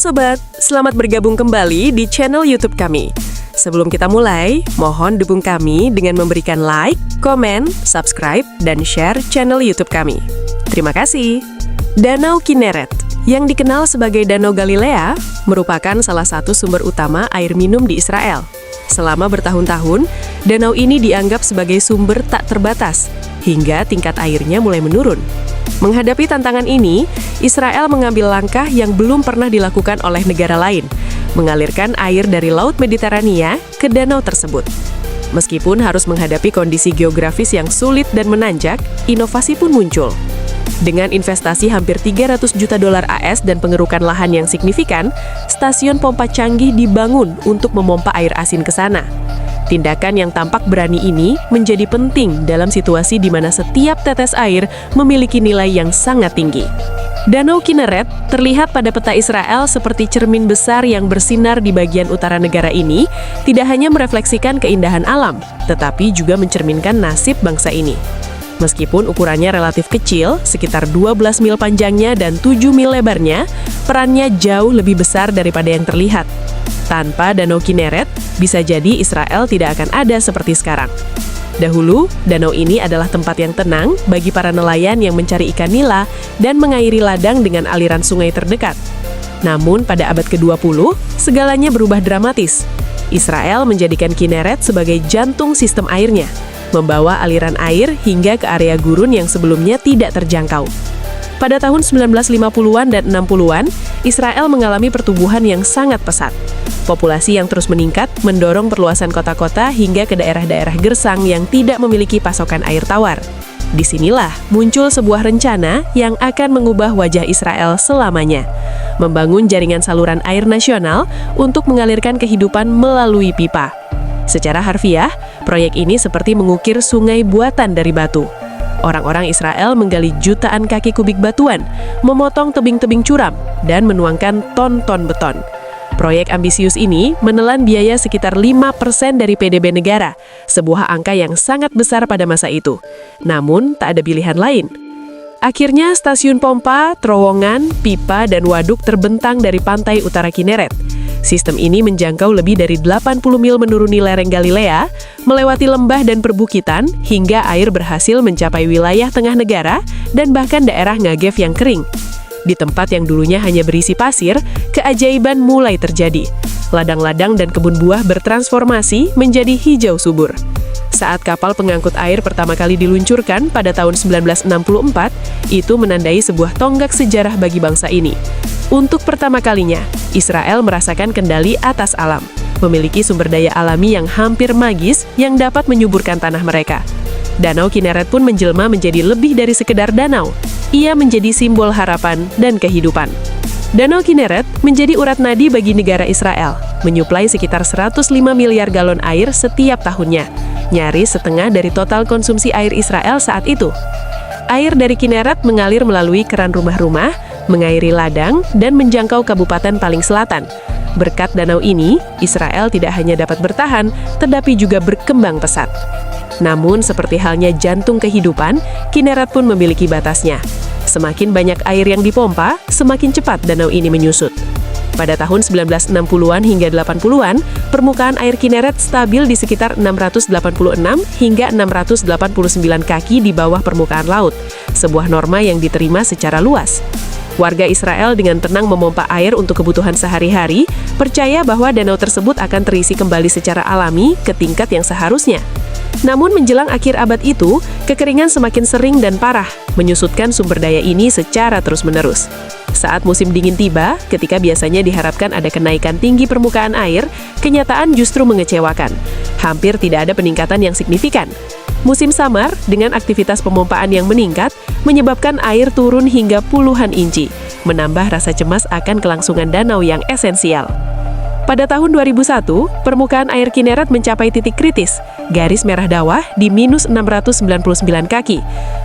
Sobat, selamat bergabung kembali di channel YouTube kami. Sebelum kita mulai, mohon dukung kami dengan memberikan like, komen, subscribe, dan share channel YouTube kami. Terima kasih. Danau Kinneret, yang dikenal sebagai Danau Galilea, merupakan salah satu sumber utama air minum di Israel. Selama bertahun-tahun, danau ini dianggap sebagai sumber tak terbatas, hingga tingkat airnya mulai menurun. Menghadapi tantangan ini, Israel mengambil langkah yang belum pernah dilakukan oleh negara lain, mengalirkan air dari Laut Mediterania ke danau tersebut. Meskipun harus menghadapi kondisi geografis yang sulit dan menanjak, inovasi pun muncul. Dengan investasi hampir 300 juta dolar AS dan pengerukan lahan yang signifikan, stasiun pompa canggih dibangun untuk memompa air asin ke sana. Tindakan yang tampak berani ini menjadi penting dalam situasi di mana setiap tetes air memiliki nilai yang sangat tinggi. Danau Kinneret terlihat pada peta Israel seperti cermin besar yang bersinar di bagian utara negara ini, tidak hanya merefleksikan keindahan alam, tetapi juga mencerminkan nasib bangsa ini. Meskipun ukurannya relatif kecil, sekitar 12 mil panjangnya dan 7 mil lebarnya, perannya jauh lebih besar daripada yang terlihat. Tanpa Danau Kinneret, bisa jadi Israel tidak akan ada seperti sekarang. Dahulu, danau ini adalah tempat yang tenang bagi para nelayan yang mencari ikan nila dan mengairi ladang dengan aliran sungai terdekat. Namun, pada abad ke-20, segalanya berubah dramatis. Israel menjadikan Kinneret sebagai jantung sistem airnya, membawa aliran air hingga ke area gurun yang sebelumnya tidak terjangkau. Pada tahun 1950-an dan 60-an, Israel mengalami pertumbuhan yang sangat pesat. Populasi yang terus meningkat mendorong perluasan kota-kota hingga ke daerah-daerah gersang yang tidak memiliki pasokan air tawar. Disinilah muncul sebuah rencana yang akan mengubah wajah Israel selamanya, membangun jaringan saluran air nasional untuk mengalirkan kehidupan melalui pipa. Secara harfiah, proyek ini seperti mengukir sungai buatan dari batu. Orang-orang Israel menggali jutaan kaki kubik batuan, memotong tebing-tebing curam, dan menuangkan ton-ton beton. Proyek ambisius ini menelan biaya sekitar 5% dari PDB negara, sebuah angka yang sangat besar pada masa itu. Namun, tak ada pilihan lain. Akhirnya, stasiun pompa, terowongan, pipa, dan waduk terbentang dari pantai utara Kinneret. Sistem ini menjangkau lebih dari 80 mil menuruni lereng Galilea, melewati lembah dan perbukitan, hingga air berhasil mencapai wilayah tengah negara dan bahkan daerah Negev yang kering. Di tempat yang dulunya hanya berisi pasir, keajaiban mulai terjadi. Ladang-ladang dan kebun buah bertransformasi menjadi hijau subur. Saat kapal pengangkut air pertama kali diluncurkan pada tahun 1964, itu menandai sebuah tonggak sejarah bagi bangsa ini. Untuk pertama kalinya, Israel merasakan kendali atas alam, memiliki sumber daya alami yang hampir magis yang dapat menyuburkan tanah mereka. Danau Kinneret pun menjelma menjadi lebih dari sekedar danau. Ia menjadi simbol harapan dan kehidupan. Danau Kinneret menjadi urat nadi bagi negara Israel, menyuplai sekitar 105 miliar galon air setiap tahunnya, nyaris setengah dari total konsumsi air Israel saat itu. Air dari Kinneret mengalir melalui keran rumah-rumah, mengairi ladang, dan menjangkau kabupaten paling selatan. Berkat danau ini, Israel tidak hanya dapat bertahan, tetapi juga berkembang pesat. Namun, seperti halnya jantung kehidupan, Kinneret pun memiliki batasnya. Semakin banyak air yang dipompa, semakin cepat danau ini menyusut. Pada tahun 1960-an hingga 80-an, permukaan air Kinneret stabil di sekitar 686 hingga 689 kaki di bawah permukaan laut, sebuah norma yang diterima secara luas. Warga Israel dengan tenang memompa air untuk kebutuhan sehari-hari, percaya bahwa danau tersebut akan terisi kembali secara alami ke tingkat yang seharusnya. Namun menjelang akhir abad itu, kekeringan semakin sering dan parah, menyusutkan sumber daya ini secara terus-menerus. Saat musim dingin tiba, ketika biasanya diharapkan ada kenaikan tinggi permukaan air, kenyataan justru mengecewakan. Hampir tidak ada peningkatan yang signifikan. Musim samar, dengan aktivitas pemompaan yang meningkat, menyebabkan air turun hingga puluhan inci, menambah rasa cemas akan kelangsungan danau yang esensial. Pada tahun 2001, permukaan air Kinneret mencapai titik kritis, garis merah dawah di minus 699 kaki.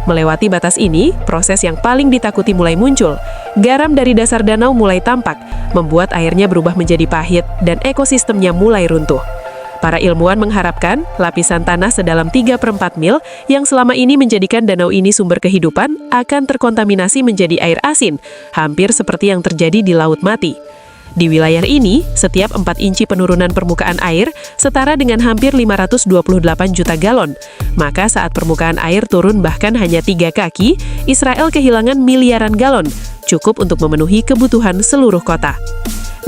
Melewati batas ini, proses yang paling ditakuti mulai muncul. Garam dari dasar danau mulai tampak, membuat airnya berubah menjadi pahit dan ekosistemnya mulai runtuh. Para ilmuwan mengharapkan lapisan tanah sedalam 3/4 mil yang selama ini menjadikan danau ini sumber kehidupan akan terkontaminasi menjadi air asin, hampir seperti yang terjadi di Laut Mati. Di wilayah ini, setiap 4 inci penurunan permukaan air setara dengan hampir 528 juta galon. Maka saat permukaan air turun bahkan hanya 3 kaki, Israel kehilangan miliaran galon, cukup untuk memenuhi kebutuhan seluruh kota.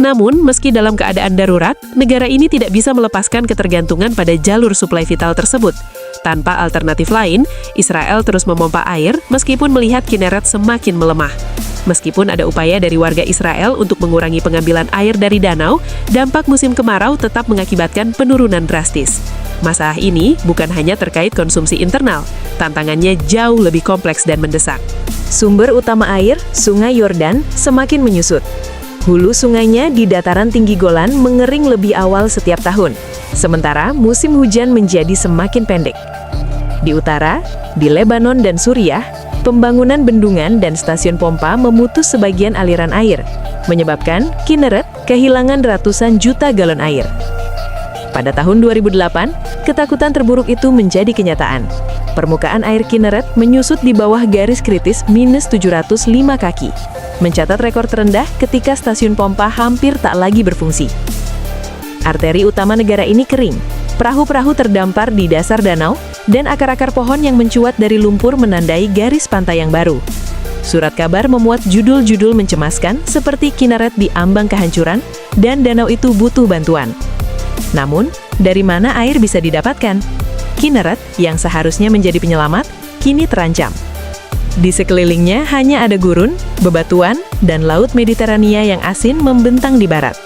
Namun, meski dalam keadaan darurat, negara ini tidak bisa melepaskan ketergantungan pada jalur suplai vital tersebut. Tanpa alternatif lain, Israel terus memompa air meskipun melihat Kineret semakin melemah. Meskipun ada upaya dari warga Israel untuk mengurangi pengambilan air dari danau, dampak musim kemarau tetap mengakibatkan penurunan drastis. Masalah ini bukan hanya terkait konsumsi internal, tantangannya jauh lebih kompleks dan mendesak. Sumber utama air, Sungai Yordan, semakin menyusut. Hulu sungainya di dataran tinggi Golan mengering lebih awal setiap tahun, sementara musim hujan menjadi semakin pendek. Di utara, di Lebanon dan Suriah, pembangunan bendungan dan stasiun pompa memutus sebagian aliran air, menyebabkan Kineret kehilangan ratusan juta galon air. Pada tahun 2008, ketakutan terburuk itu menjadi kenyataan. Permukaan air Kineret menyusut di bawah garis kritis minus 705 kaki, mencatat rekor terendah ketika stasiun pompa hampir tak lagi berfungsi. Arteri utama negara ini kering, perahu-perahu terdampar di dasar danau, dan akar-akar pohon yang mencuat dari lumpur menandai garis pantai yang baru. Surat kabar memuat judul-judul mencemaskan seperti Kineret di ambang kehancuran dan danau itu butuh bantuan. Namun, dari mana air bisa didapatkan? Kineret, yang seharusnya menjadi penyelamat, kini terancam. Di sekelilingnya hanya ada gurun, bebatuan, dan laut Mediterania yang asin membentang di barat.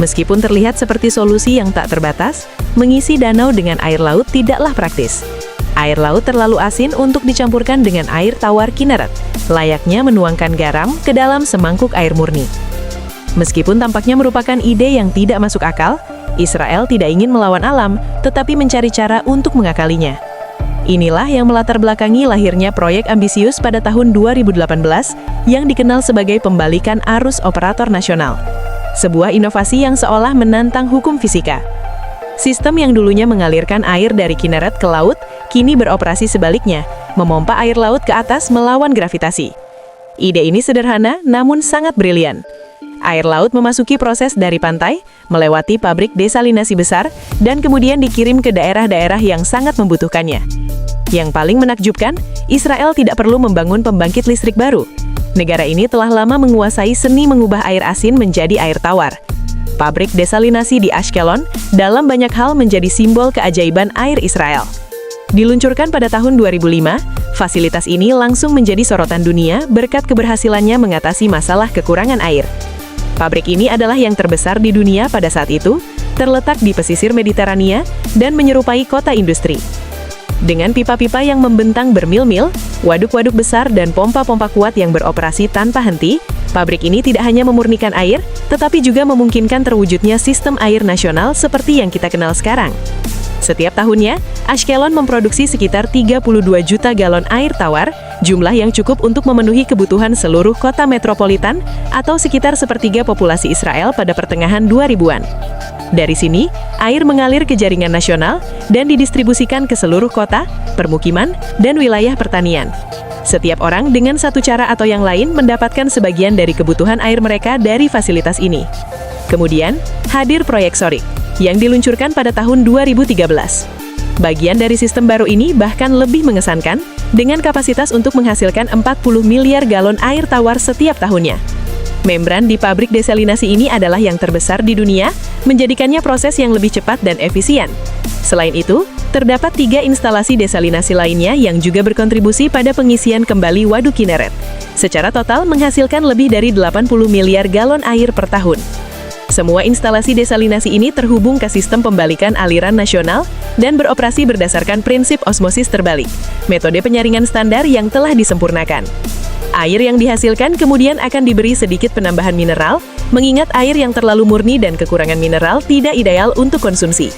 Meskipun terlihat seperti solusi yang tak terbatas, mengisi danau dengan air laut tidaklah praktis. Air laut terlalu asin untuk dicampurkan dengan air tawar Kineret, layaknya menuangkan garam ke dalam semangkuk air murni. Meskipun tampaknya merupakan ide yang tidak masuk akal, Israel tidak ingin melawan alam, tetapi mencari cara untuk mengakalinya. Inilah yang melatar belakangi lahirnya proyek ambisius pada tahun 2018 yang dikenal sebagai pembalikan arus operator nasional. Sebuah inovasi yang seolah menantang hukum fisika. Sistem yang dulunya mengalirkan air dari Kineret ke laut, kini beroperasi sebaliknya, memompa air laut ke atas melawan gravitasi. Ide ini sederhana, namun sangat brilian. Air laut memasuki proses dari pantai, melewati pabrik desalinasi besar, dan kemudian dikirim ke daerah-daerah yang sangat membutuhkannya. Yang paling menakjubkan, Israel tidak perlu membangun pembangkit listrik baru. Negara ini telah lama menguasai seni mengubah air asin menjadi air tawar. Pabrik desalinasi di Ashkelon dalam banyak hal menjadi simbol keajaiban air Israel. Diluncurkan pada tahun 2005, fasilitas ini langsung menjadi sorotan dunia berkat keberhasilannya mengatasi masalah kekurangan air. Pabrik ini adalah yang terbesar di dunia pada saat itu, terletak di pesisir Mediterania dan menyerupai kota industri. Dengan pipa-pipa yang membentang bermil-mil, waduk-waduk besar dan pompa-pompa kuat yang beroperasi tanpa henti, pabrik ini tidak hanya memurnikan air, tetapi juga memungkinkan terwujudnya sistem air nasional seperti yang kita kenal sekarang. Setiap tahunnya, Ashkelon memproduksi sekitar 32 juta galon air tawar, jumlah yang cukup untuk memenuhi kebutuhan seluruh kota metropolitan atau sekitar sepertiga populasi Israel pada pertengahan 2000-an. Dari sini, air mengalir ke jaringan nasional dan didistribusikan ke seluruh kota, permukiman, dan wilayah pertanian. Setiap orang dengan satu cara atau yang lain mendapatkan sebagian dari kebutuhan air mereka dari fasilitas ini. Kemudian, hadir proyek Sorik, yang diluncurkan pada tahun 2013. Bagian dari sistem baru ini bahkan lebih mengesankan, dengan kapasitas untuk menghasilkan 40 miliar galon air tawar setiap tahunnya. Membran di pabrik desalinasi ini adalah yang terbesar di dunia, menjadikannya proses yang lebih cepat dan efisien. Selain itu, terdapat 3 instalasi desalinasi lainnya yang juga berkontribusi pada pengisian kembali waduk Kineret. Secara total menghasilkan lebih dari 80 miliar galon air per tahun. Semua instalasi desalinasi ini terhubung ke sistem pembalikan aliran nasional dan beroperasi berdasarkan prinsip osmosis terbalik, metode penyaringan standar yang telah disempurnakan. Air yang dihasilkan kemudian akan diberi sedikit penambahan mineral, mengingat air yang terlalu murni dan kekurangan mineral tidak ideal untuk konsumsi.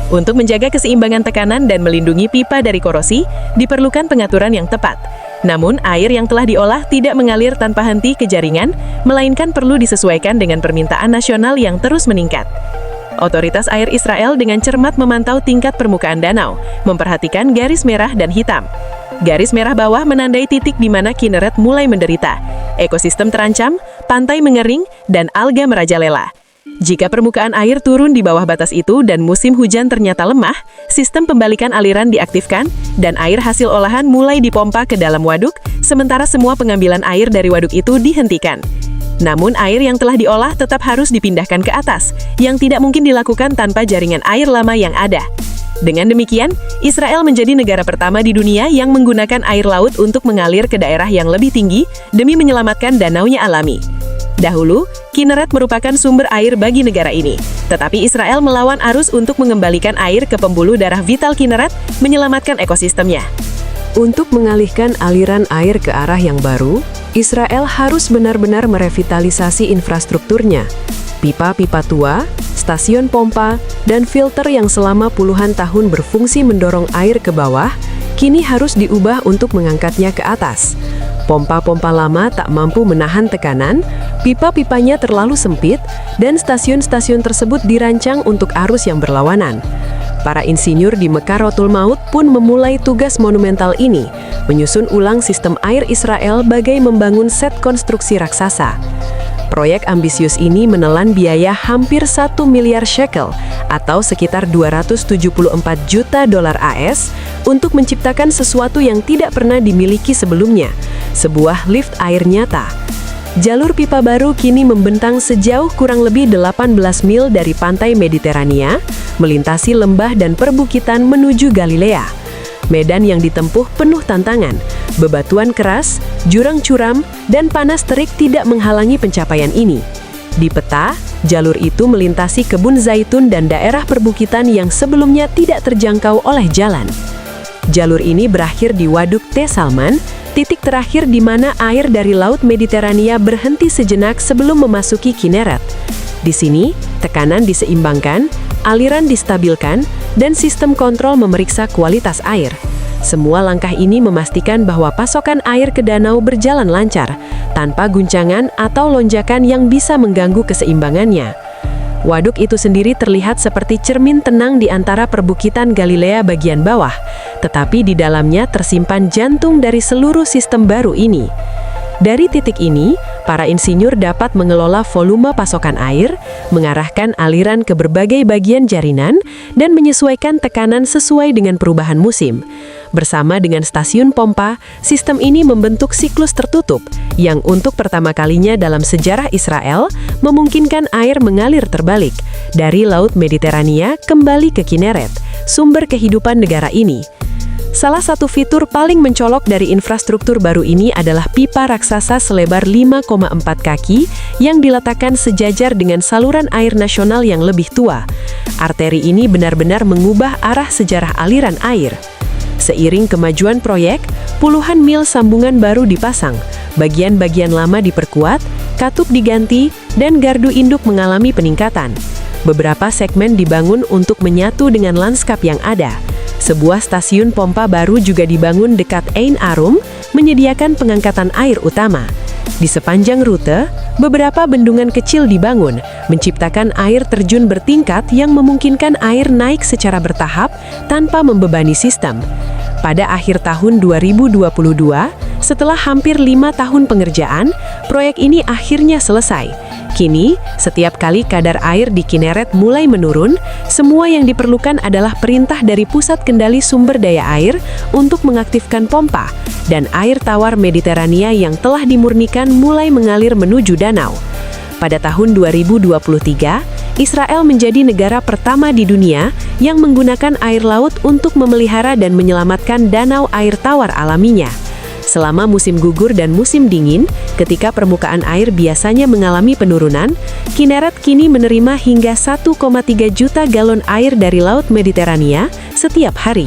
Untuk menjaga keseimbangan tekanan dan melindungi pipa dari korosi, diperlukan pengaturan yang tepat. Namun, air yang telah diolah tidak mengalir tanpa henti ke jaringan, melainkan perlu disesuaikan dengan permintaan nasional yang terus meningkat. Otoritas Air Israel dengan cermat memantau tingkat permukaan danau, memperhatikan garis merah dan hitam. Garis merah bawah menandai titik di mana Kineret mulai menderita. Ekosistem terancam, pantai mengering, dan alga merajalela. Jika permukaan air turun di bawah batas itu dan musim hujan ternyata lemah, sistem pembalikan aliran diaktifkan dan air hasil olahan mulai dipompa ke dalam waduk, sementara semua pengambilan air dari waduk itu dihentikan. Namun air yang telah diolah tetap harus dipindahkan ke atas, yang tidak mungkin dilakukan tanpa jaringan air lama yang ada. Dengan demikian, Israel menjadi negara pertama di dunia yang menggunakan air laut untuk mengalir ke daerah yang lebih tinggi demi menyelamatkan danaunya alami. Dahulu, Kinneret merupakan sumber air bagi negara ini, tetapi Israel melawan arus untuk mengembalikan air ke pembuluh darah vital Kinneret, menyelamatkan ekosistemnya. Untuk mengalihkan aliran air ke arah yang baru, Israel harus benar-benar merevitalisasi infrastrukturnya. Pipa-pipa tua, stasiun pompa, dan filter yang selama puluhan tahun berfungsi mendorong air ke bawah, kini harus diubah untuk mengangkatnya ke atas. Pompa-pompa lama tak mampu menahan tekanan, pipa-pipanya terlalu sempit, dan stasiun-stasiun tersebut dirancang untuk arus yang berlawanan. Para insinyur di Mekarotul Maut pun memulai tugas monumental ini, menyusun ulang sistem air Israel bagai membangun set konstruksi raksasa. Proyek ambisius ini menelan biaya hampir 1 miliar shekel atau sekitar 274 juta dolar AS untuk menciptakan sesuatu yang tidak pernah dimiliki sebelumnya, sebuah lift air nyata. Jalur pipa baru kini membentang sejauh kurang lebih 18 mil dari pantai Mediterania, melintasi lembah dan perbukitan menuju Galilea. Medan yang ditempuh penuh tantangan, bebatuan keras, jurang curam, dan panas terik tidak menghalangi pencapaian ini. Di peta, jalur itu melintasi kebun zaitun dan daerah perbukitan yang sebelumnya tidak terjangkau oleh jalan. Jalur ini berakhir di Waduk Te Salman, titik terakhir di mana air dari Laut Mediterania berhenti sejenak sebelum memasuki Kinneret. Di sini, tekanan diseimbangkan, aliran distabilkan, dan sistem kontrol memeriksa kualitas air. Semua langkah ini memastikan bahwa pasokan air ke danau berjalan lancar, tanpa guncangan atau lonjakan yang bisa mengganggu keseimbangannya. Waduk itu sendiri terlihat seperti cermin tenang di antara perbukitan Galilea bagian bawah, tetapi di dalamnya tersimpan jantung dari seluruh sistem baru ini. Dari titik ini, para insinyur dapat mengelola volume pasokan air, mengarahkan aliran ke berbagai bagian jaringan, dan menyesuaikan tekanan sesuai dengan perubahan musim. Bersama dengan stasiun pompa, sistem ini membentuk siklus tertutup, yang untuk pertama kalinya dalam sejarah Israel, memungkinkan air mengalir terbalik, dari Laut Mediterania kembali ke Kinneret, sumber kehidupan negara ini. Salah satu fitur paling mencolok dari infrastruktur baru ini adalah pipa raksasa selebar 5,4 kaki yang diletakkan sejajar dengan saluran air nasional yang lebih tua. Arteri ini benar-benar mengubah arah sejarah aliran air. Seiring kemajuan proyek, puluhan mil sambungan baru dipasang, bagian-bagian lama diperkuat, katup diganti, dan gardu induk mengalami peningkatan. Beberapa segmen dibangun untuk menyatu dengan lanskap yang ada. Sebuah stasiun pompa baru juga dibangun dekat Ein Arum, menyediakan pengangkatan air utama. Di sepanjang rute, beberapa bendungan kecil dibangun, menciptakan air terjun bertingkat yang memungkinkan air naik secara bertahap tanpa membebani sistem. Pada akhir tahun 2022, setelah hampir 5 tahun pengerjaan, proyek ini akhirnya selesai. Kini, setiap kali kadar air di Kinneret mulai menurun, semua yang diperlukan adalah perintah dari Pusat Kendali Sumber Daya Air untuk mengaktifkan pompa, dan air tawar Mediterania yang telah dimurnikan mulai mengalir menuju danau. Pada tahun 2023, Israel menjadi negara pertama di dunia yang menggunakan air laut untuk memelihara dan menyelamatkan danau air tawar alaminya. Selama musim gugur dan musim dingin, ketika permukaan air biasanya mengalami penurunan, Kinneret kini menerima hingga 1,3 juta galon air dari Laut Mediterania setiap hari.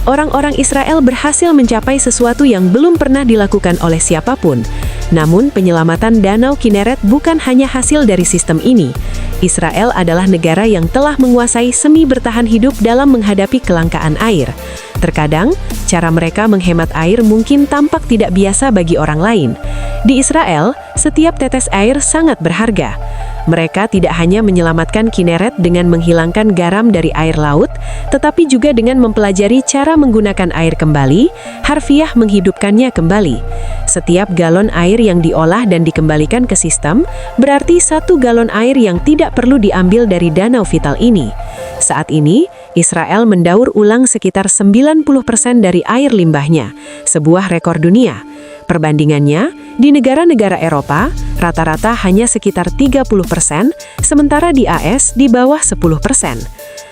Orang-orang Israel berhasil mencapai sesuatu yang belum pernah dilakukan oleh siapapun. Namun, penyelamatan Danau Kinneret bukan hanya hasil dari sistem ini. Israel adalah negara yang telah menguasai semi bertahan hidup dalam menghadapi kelangkaan air. Terkadang, cara mereka menghemat air mungkin tampak tidak biasa bagi orang lain. Di Israel, setiap tetes air sangat berharga. Mereka tidak hanya menyelamatkan Kineret dengan menghilangkan garam dari air laut, tetapi juga dengan mempelajari cara menggunakan air kembali, harfiah menghidupkannya kembali. Setiap galon air yang diolah dan dikembalikan ke sistem, berarti 1 galon air yang tidak perlu diambil dari danau vital ini. Saat ini, Israel mendaur ulang sekitar 90% dari air limbahnya, sebuah rekor dunia. Perbandingannya, di negara-negara Eropa, rata-rata hanya sekitar 30%, sementara di AS di bawah 10%.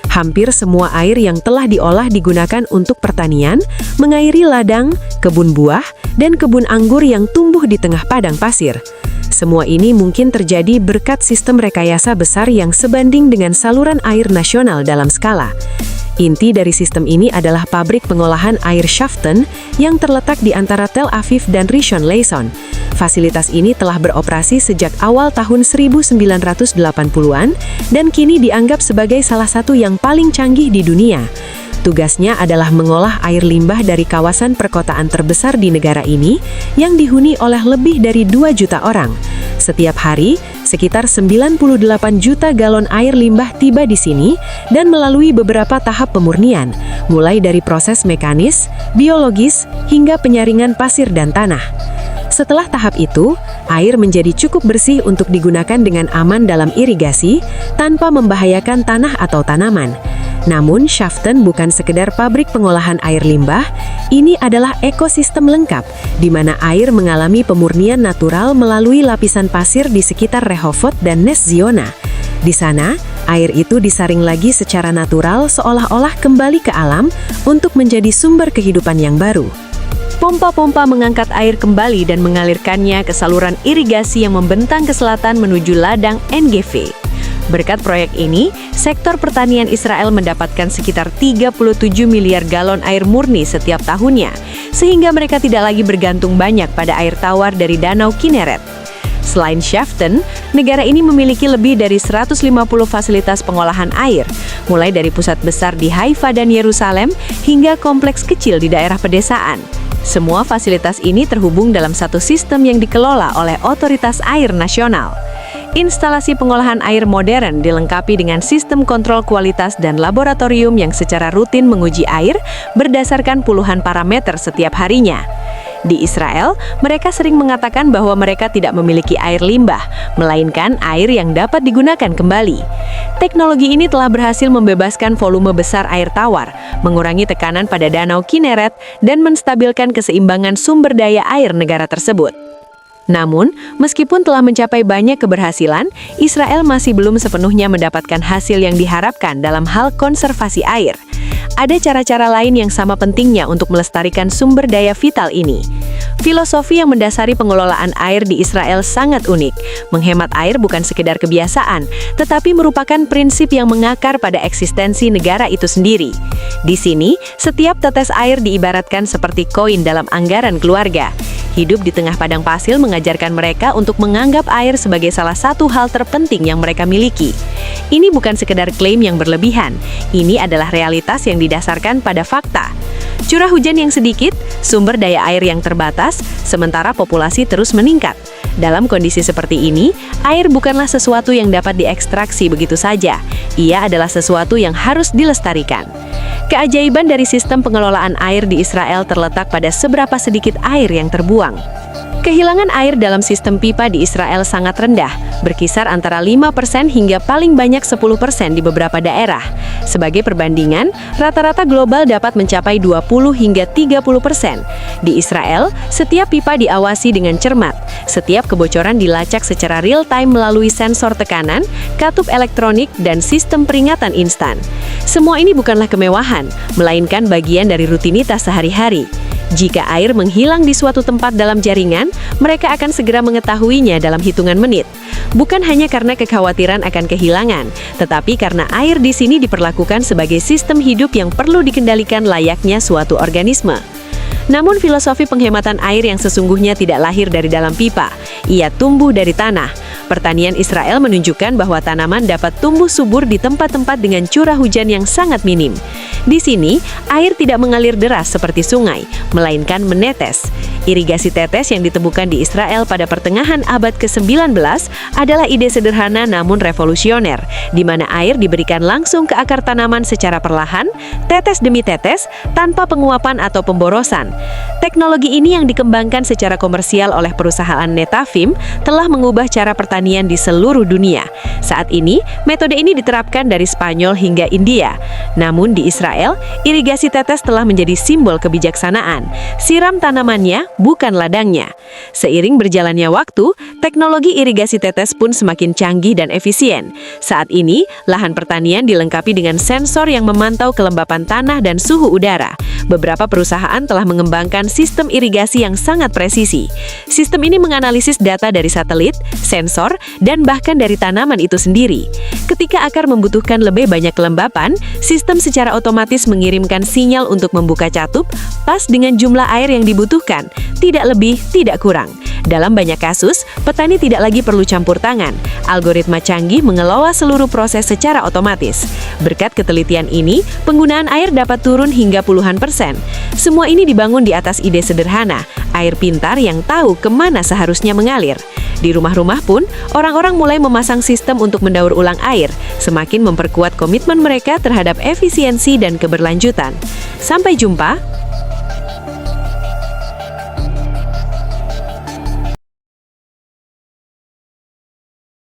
Hampir semua air yang telah diolah digunakan untuk pertanian, mengairi ladang, kebun buah, dan kebun anggur yang tumbuh di tengah padang pasir. Semua ini mungkin terjadi berkat sistem rekayasa besar yang sebanding dengan saluran air nasional dalam skala. Inti dari sistem ini adalah pabrik pengolahan air Shafton yang terletak di antara Tel Aviv dan Rishon LeZion. Fasilitas ini telah beroperasi sejak awal tahun 1980-an dan kini dianggap sebagai salah satu yang paling canggih di dunia. Tugasnya adalah mengolah air limbah dari kawasan perkotaan terbesar di negara ini yang dihuni oleh lebih dari 2 juta orang. Setiap hari, sekitar 98 juta galon air limbah tiba di sini dan melalui beberapa tahap pemurnian, mulai dari proses mekanis, biologis, hingga penyaringan pasir dan tanah. Setelah tahap itu, air menjadi cukup bersih untuk digunakan dengan aman dalam irigasi tanpa membahayakan tanah atau tanaman. Namun, Shafton bukan sekedar pabrik pengolahan air limbah, ini adalah ekosistem lengkap, di mana air mengalami pemurnian natural melalui lapisan pasir di sekitar Rehovot dan Nes Ziona. Di sana, air itu disaring lagi secara natural seolah-olah kembali ke alam untuk menjadi sumber kehidupan yang baru. Pompa-pompa mengangkat air kembali dan mengalirkannya ke saluran irigasi yang membentang ke selatan menuju ladang NGV. Berkat proyek ini, sektor pertanian Israel mendapatkan sekitar 37 miliar galon air murni setiap tahunnya, sehingga mereka tidak lagi bergantung banyak pada air tawar dari Danau Kineret. Selain Shafton, negara ini memiliki lebih dari 150 fasilitas pengolahan air, mulai dari pusat besar di Haifa dan Yerusalem hingga kompleks kecil di daerah pedesaan. Semua fasilitas ini terhubung dalam satu sistem yang dikelola oleh Otoritas Air Nasional. Instalasi pengolahan air modern dilengkapi dengan sistem kontrol kualitas dan laboratorium yang secara rutin menguji air berdasarkan puluhan parameter setiap harinya. Di Israel, mereka sering mengatakan bahwa mereka tidak memiliki air limbah, melainkan air yang dapat digunakan kembali. Teknologi ini telah berhasil membebaskan volume besar air tawar, mengurangi tekanan pada Danau Kineret, dan menstabilkan keseimbangan sumber daya air negara tersebut. Namun, meskipun telah mencapai banyak keberhasilan, Israel masih belum sepenuhnya mendapatkan hasil yang diharapkan dalam hal konservasi air. Ada cara-cara lain yang sama pentingnya untuk melestarikan sumber daya vital ini. Filosofi yang mendasari pengelolaan air di Israel sangat unik. Menghemat air bukan sekedar kebiasaan, tetapi merupakan prinsip yang mengakar pada eksistensi negara itu sendiri. Di sini, setiap tetes air diibaratkan seperti koin dalam anggaran keluarga. Hidup di tengah padang pasir mengajarkan mereka untuk menganggap air sebagai salah satu hal terpenting yang mereka miliki. Ini bukan sekedar klaim yang berlebihan, ini adalah realitas yang didasarkan pada fakta. Curah hujan yang sedikit, sumber daya air yang terbatas, sementara populasi terus meningkat. Dalam kondisi seperti ini, air bukanlah sesuatu yang dapat diekstraksi begitu saja. Ia adalah sesuatu yang harus dilestarikan. Keajaiban dari sistem pengelolaan air di Israel terletak pada seberapa sedikit air yang terbuang. Kehilangan air dalam sistem pipa di Israel sangat rendah, berkisar antara 5% hingga paling banyak 10% di beberapa daerah. Sebagai perbandingan, rata-rata global dapat mencapai 20 hingga 30%. Di Israel, setiap pipa diawasi dengan cermat. Setiap kebocoran dilacak secara real-time melalui sensor tekanan, katup elektronik, dan sistem peringatan instan. Semua ini bukanlah kemewahan, melainkan bagian dari rutinitas sehari-hari. Jika air menghilang di suatu tempat dalam jaringan, mereka akan segera mengetahuinya dalam hitungan menit. Bukan hanya karena kekhawatiran akan kehilangan, tetapi karena air di sini diperlakukan sebagai sistem hidup yang perlu dikendalikan layaknya suatu organisme. Namun filosofi penghematan air yang sesungguhnya tidak lahir dari dalam pipa. Ia tumbuh dari tanah. Pertanian Israel menunjukkan bahwa tanaman dapat tumbuh subur di tempat-tempat dengan curah hujan yang sangat minim. Di sini, air tidak mengalir deras seperti sungai, melainkan menetes. Irigasi tetes yang ditemukan di Israel pada pertengahan abad ke-19 adalah ide sederhana namun revolusioner, di mana air diberikan langsung ke akar tanaman secara perlahan, tetes demi tetes, tanpa penguapan atau pemborosan. Teknologi ini yang dikembangkan secara komersial oleh perusahaan Netafim telah mengubah cara pertanian di seluruh dunia. Saat ini, metode ini diterapkan dari Spanyol hingga India. Namun di Israel, irigasi tetes telah menjadi simbol kebijaksanaan. Siram tanamannya, bukan ladangnya. Seiring berjalannya waktu, teknologi irigasi tetes pun semakin canggih dan efisien. Saat ini, lahan pertanian dilengkapi dengan sensor yang memantau kelembapan tanah dan suhu udara. Beberapa perusahaan telah mengembangkan sistem irigasi yang sangat presisi. Sistem ini menganalisis data dari satelit, sensor, dan bahkan dari tanaman itu sendiri. Ketika akar membutuhkan lebih banyak kelembapan, sistem secara otomatis mengirimkan sinyal untuk membuka catup pas dengan jumlah air yang dibutuhkan, tidak lebih, tidak kurang. Dalam banyak kasus, petani tidak lagi perlu campur tangan. Algoritma canggih mengelola seluruh proses secara otomatis. Berkat ketelitian ini, penggunaan air dapat turun hingga puluhan %. Semua ini dibangun di atas ide sederhana, air pintar yang tahu kemana seharusnya mengalir. Di rumah-rumah pun, orang-orang mulai memasang sistem untuk mendaur ulang air, semakin memperkuat komitmen mereka terhadap efisiensi dan keberlanjutan. Sampai jumpa!